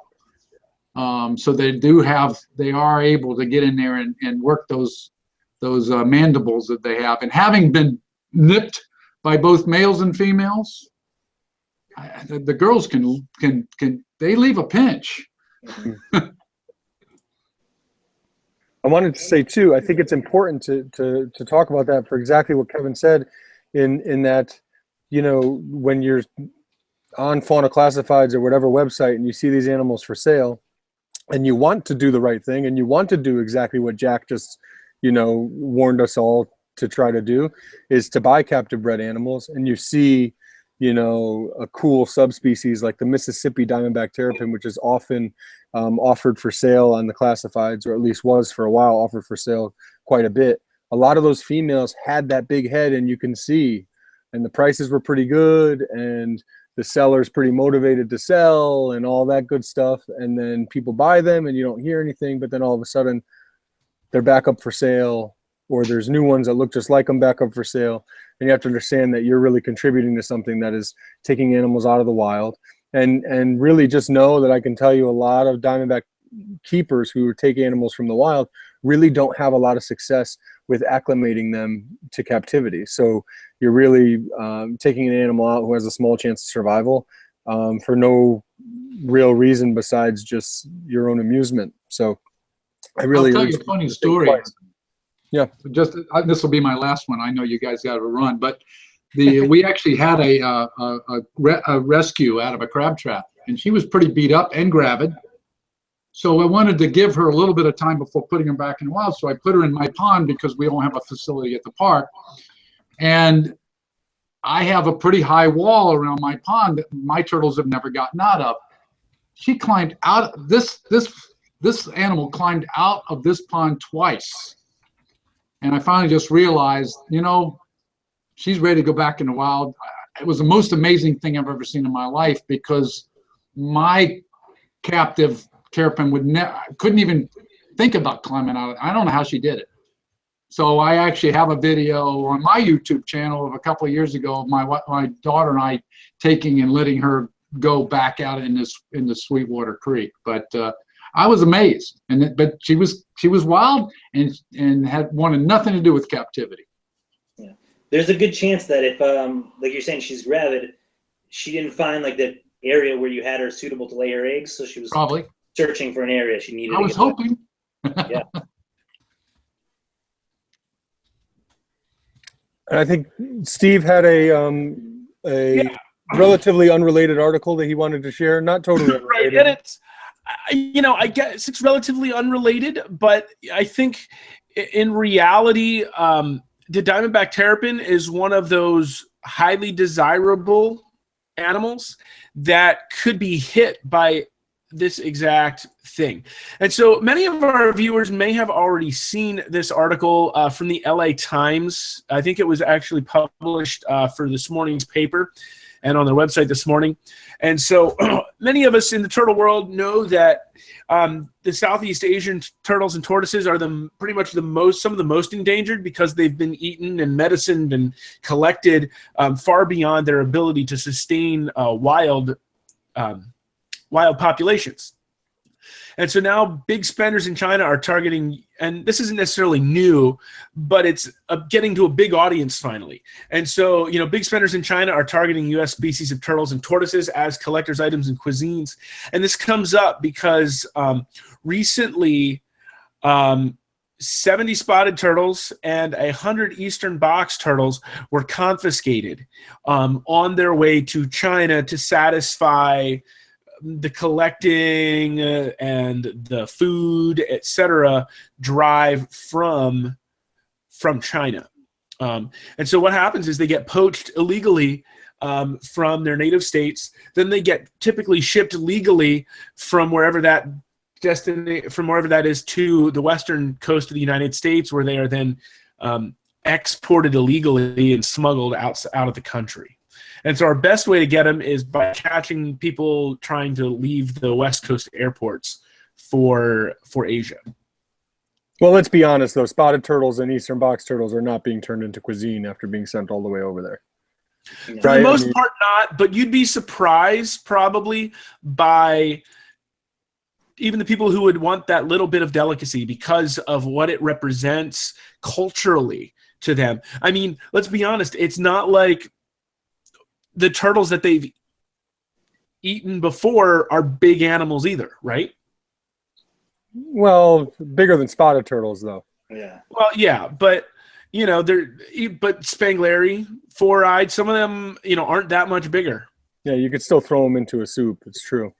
So they are able to get in there and work those mandibles that they have. And having been nipped by both males and females, the girls can they leave a pinch.
I wanted to say too, I think it's important to talk about that for exactly what Kevin said, in that, when you're on Fauna Classifieds or whatever website and you see these animals for sale, and you want to do the right thing, and you want to do exactly what Jack just, warned us all to try to do is to buy captive bred animals, and you see, you know, a cool subspecies like the Mississippi diamondback terrapin, which is often offered for sale on the classifieds, or at least was for a while offered for sale quite a bit. A lot of those females had that big head, and you can see, and the prices were pretty good, and the seller's pretty motivated to sell and all that good stuff. And then people buy them and you don't hear anything, but then all of a sudden they're back up for sale, or there's new ones that look just like them back up for sale. And you have to understand that you're really contributing to something that is taking animals out of the wild. And really just know that I can tell you a lot of diamondback keepers who take animals from the wild really don't have a lot of success with acclimating them to captivity. So you're really taking an animal out who has a small chance of survival for no real reason besides just your own amusement. So I really—
I'll tell you a funny story.
Yeah.
Just this will be my last one. I know you guys got to run, but we actually had a rescue out of a crab trap, and she was pretty beat up and gravid. So I wanted to give her a little bit of time before putting her back in the wild. So I put her in my pond because we don't have a facility at the park. And I have a pretty high wall around my pond that my turtles have never gotten out of. She climbed out. This animal climbed out of this pond twice. And I finally just realized, you know, she's ready to go back in the wild. It was the most amazing thing I've ever seen in my life, because my captive Terrapin couldn't even think about climbing out. I don't know how she did it. So I actually have a video on my YouTube channel of a couple of years ago of my daughter and I taking and letting her go back out in the Sweetwater Creek. But I was amazed, but she was wild and wanted nothing to do with captivity.
Yeah, there's a good chance that if like you're saying, she's gravid, she didn't find like the area where you had her suitable to lay her eggs, so she was
probably
searching for an area she needed.
I was hoping.
Yeah.
And I think Steve had a relatively unrelated article that he wanted to share. Not totally unrelated.
Right, and it's, you know, I guess it's relatively unrelated, but I think in reality, the diamondback terrapin is one of those highly desirable animals that could be hit by this exact thing. And so many of our viewers may have already seen this article from the LA Times. I think it was actually published for this morning's paper and on their website this morning. And so many of us in the turtle world know that the Southeast Asian turtles and tortoises are pretty much some of the most endangered, because they've been eaten and medicined and collected far beyond their ability to sustain wild populations. And so now big spenders in China are targeting, and this isn't necessarily new, but it's getting to a big audience finally. And so, you know, big spenders in China are targeting U.S. species of turtles and tortoises as collector's items and cuisines. And this comes up because recently 70 spotted turtles and 100 eastern box turtles were confiscated on their way to China to satisfy the collecting and the food, etc., drive from China. And so what happens is they get poached illegally from their native states. Then they get typically shipped legally from wherever that is to the western coast of the United States, where they are then exported illegally and smuggled out of the country. And so our best way to get them is by catching people trying to leave the West Coast airports for Asia.
Well, let's be honest, though. Spotted turtles and eastern box turtles are not being turned into cuisine after being sent all the way over there.
For the most part, not. But you'd be surprised probably by even the people who would want that little bit of delicacy because of what it represents culturally to them. I mean, let's be honest. It's not like the turtles that they've eaten before are big animals either, right?
Well, bigger than spotted turtles, though.
Yeah.
Well, yeah, but you know, but Spanglary, four-eyed, some of them, you know, aren't that much bigger.
Yeah, you could still throw them into a soup. It's true,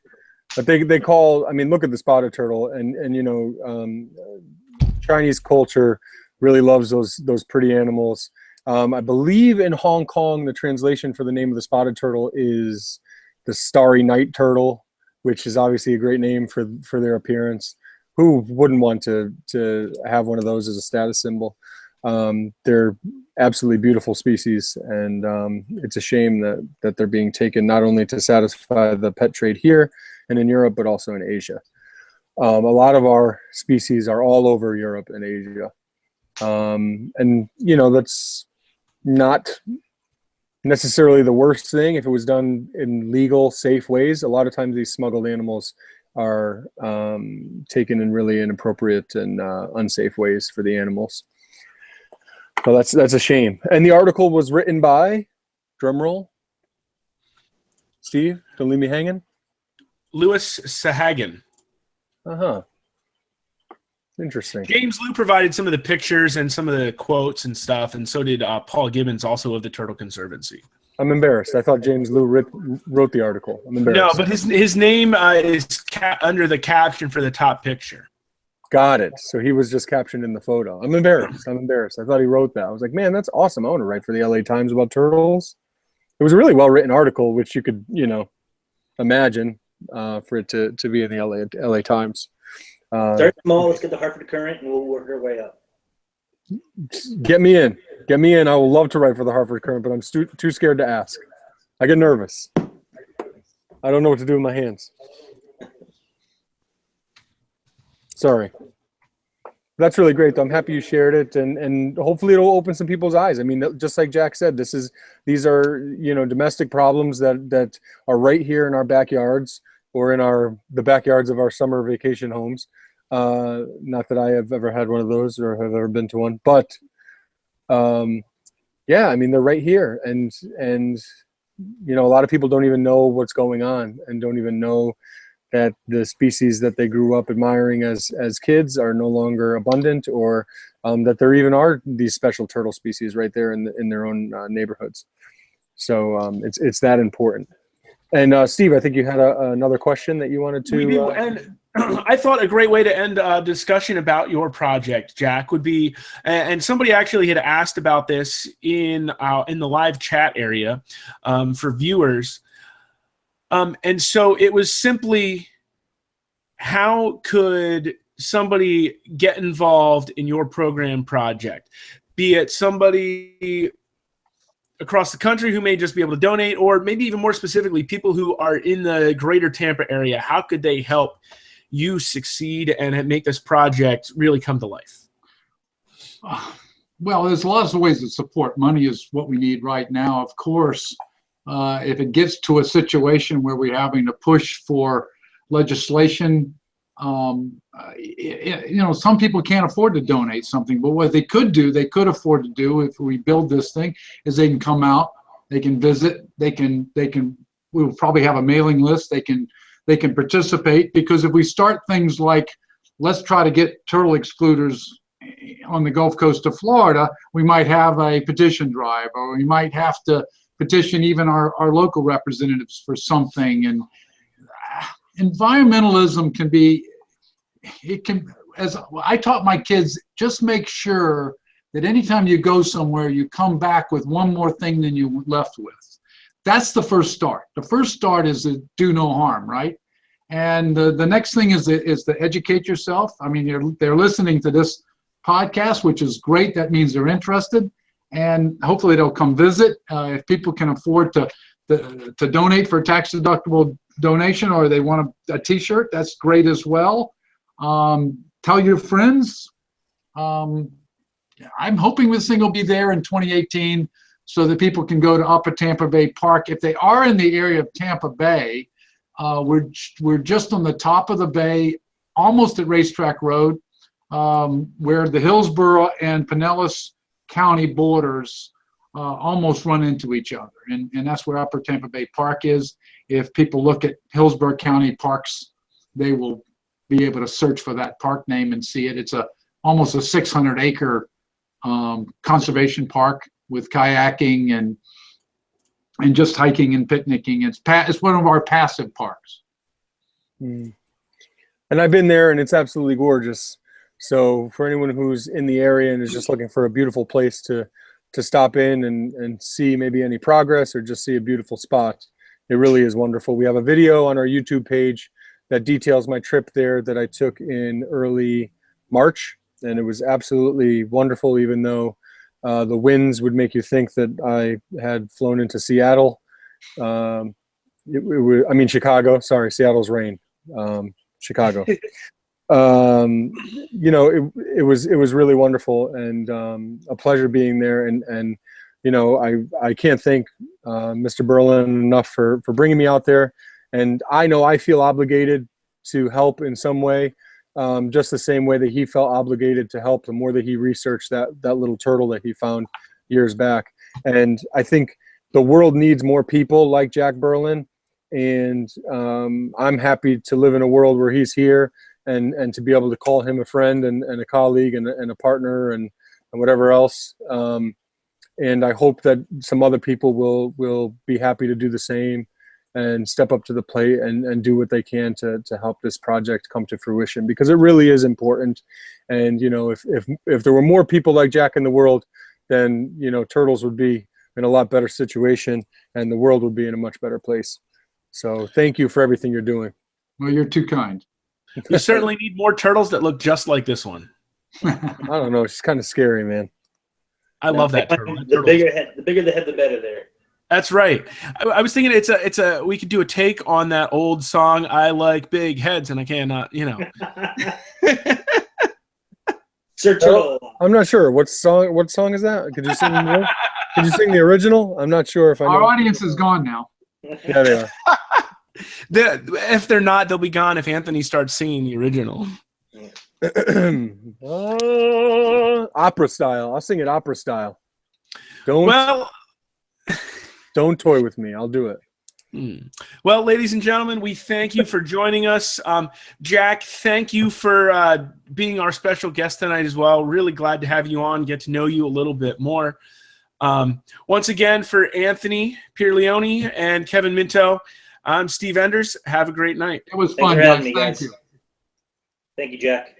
but they call. I mean, look at the spotted turtle, and you know, Chinese culture really loves those pretty animals. I believe in Hong Kong, the translation for the name of the spotted turtle is the starry night turtle, which is obviously a great name for their appearance. Who wouldn't want to have one of those as a status symbol? They're absolutely beautiful species, and it's a shame that they're being taken not only to satisfy the pet trade here and in Europe, but also in Asia. A lot of our species are all over Europe and Asia. And, you know, that's not necessarily the worst thing if it was done in legal, safe ways. A lot of times these smuggled animals are taken in really inappropriate and unsafe ways for the animals. So that's a shame. And the article was written by, drumroll, Steve, don't leave me hanging.
Louis Sahagan.
Uh-huh. Interesting.
James Liu provided some of the pictures and some of the quotes and stuff, and so did Paul Gibbons, also of the Turtle Conservancy.
I'm embarrassed. I thought James Liu wrote the article. I'm embarrassed.
No, but his name is under the caption for the top picture.
Got it. So he was just captioned in the photo. I'm embarrassed. I thought he wrote that. I was like, man, that's awesome. I want to write for the LA Times about turtles. It was a really well-written article, which you could, you know, imagine for it to be in the LA Times.
Start small. Let's get the Hartford Current, and we'll work our way up.
Get me in. Get me in. I would love to write for the Hartford Current, but I'm too scared to ask. I get nervous. I don't know what to do with my hands. Sorry. That's really great, though. I'm happy you shared it, and hopefully it'll open some people's eyes. I mean, just like Jack said, these are, you know, domestic problems that are right here in our backyards or in the backyards of our summer vacation homes. Not that I have ever had one of those or have ever been to one, but yeah, I mean, they're right here, and you know, a lot of people don't even know what's going on and don't even know that the species that they grew up admiring as kids are no longer abundant, or that there even are these special turtle species right there in their own neighborhoods. So it's that important. And Steve, I think you had another question that you wanted to.
We do, and I thought a great way to end a discussion about your project, Jack, would be, and somebody actually had asked about this in the live chat area for viewers. And so it was simply, how could somebody get involved in your program project? Be it somebody across the country who may just be able to donate, or maybe even more specifically, people who are in the greater Tampa area. How could they help you succeed and make this project really come to life?
Well, there's lots of ways to support. Money is what we need right now. Of course, if it gets to a situation where we're having to push for legislation, you know, some people can't afford to donate something, but what they could afford to do if we build this thing is they can come out, they can visit, we'll probably have a mailing list, they can participate, because if we start things like, let's try to get turtle excluders on the Gulf Coast of Florida, we might have a petition drive, or we might have to petition even our local representatives for something. And environmentalism can be, as I taught my kids, just make sure that anytime you go somewhere, you come back with one more thing than you left with. That's the first start. The first start is to do no harm, right? And the next thing is to educate yourself. I mean, they're listening to this podcast, which is great. That means they're interested, and hopefully they'll come visit. If people can afford to donate for a tax-deductible donation, or they want a T-shirt, that's great as well. Tell your friends. I'm hoping this thing will be there in 2018 so that people can go to Upper Tampa Bay Park. If they are in the area of Tampa Bay, we're just on the top of the bay, almost at Racetrack Road, where the Hillsborough and Pinellas County borders almost run into each other. And that's where Upper Tampa Bay Park is. If people look at Hillsborough County parks, they will be able to search for that park name and see it. It's almost a 600-acre conservation park with kayaking and just hiking and picnicking. It's one of our passive parks.
And I've been there, and it's absolutely gorgeous. So for anyone who's in the area and is just looking for a beautiful place to stop in and see maybe any progress or just see a beautiful spot, it really is wonderful. We have a video on our YouTube page that details my trip there that I took in early March, and it was absolutely wonderful, even though the winds would make you think that I had flown into Seattle. Chicago. Sorry, Seattle's rain. Chicago. You know, it was really wonderful and a pleasure being there. And you know, I can't thank Mr. Berlin enough for bringing me out there. And I know I feel obligated to help in some way, just the same way that he felt obligated to help the more that he researched that little turtle that he found years back. And I think the world needs more people like Jack Berlin. And I'm happy to live in a world where he's here and to be able to call him a friend and a colleague and a partner and whatever else. And I hope that some other people will be happy to do the same and step up to the plate and do what they can to help this project come to fruition, because it really is important. And, you know, if there were more people like Jack in the world, then, you know, turtles would be in a lot better situation and the world would be in a much better place. So thank you for everything you're doing.
Well, you're too kind.
We certainly need more turtles that look just like this one.
I don't know. It's kind of scary, man.
I love that turtle.
The bigger the head, the better there.
That's right. I was thinking we could do a take on that old song, I Like Big Heads, and I cannot, you know.
Sir Turtle.
I'm not sure. What song is that? Could you sing more? Could you sing the original? I'm not sure if I know.
Our audience is gone now.
Yeah, they are.
If they're not, they'll be gone if Anthony starts singing the original.
Opera style. I'll sing it opera style. Don't toy with me. I'll do it.
Well, ladies and gentlemen, we thank you for joining us. Jack, thank you for being our special guest tonight as well. Really glad to have you on, get to know you a little bit more. Once again, for Anthony Pierleone and Kevin Minto, I'm Steve Enders. Have a great night.
It was fun, guys. Thank you.
Thank you, Jack.